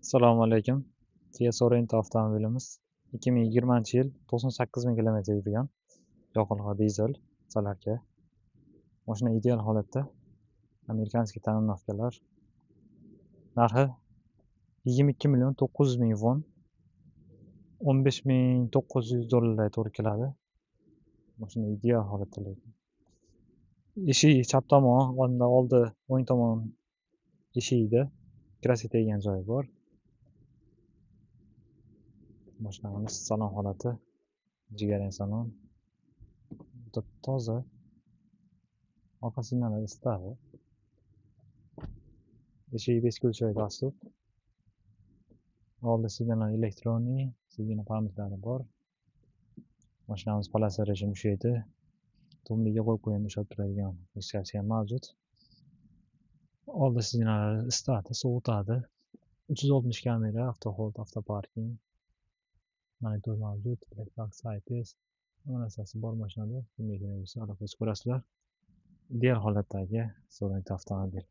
Assalomu alaykum. Kia Sorento avtomobilimiz 2020-yil 98 ming kilometr yurgan yoqilg'i dizel salarka. Mashina ideal holatda. Amerikanskiy ta'mirlovkalar. Narxi 22 million 900 ming won, 15 ming 900 dollarga to'g'ri keladi. Mashina ideal holatda lekin. Eshigi chap tomon, oldi o'ng tomon eshigida kraska teggan joyi bor. Mashinamiz salon holati, jigarrang salon. Toza. Orqa signallari isitadi. Eshigi beskulchoy dastur. Oldi signallar elektronniy, sidina parametrlari bor. Mashinamiz polasa rejim ushlaydi. Tumliga qo'yib qo'yib ushlab turadigan funksiyasi ham mavjud. Oldi signallari isitadi, sovutadi. 360 kamera, avtohold, avtoparking. Monitor mavjud, IPS. Hamma narsasi bor mashinada. Aloqasi ko'rasizlar. Ideal holatdagi Sorento avtomobil.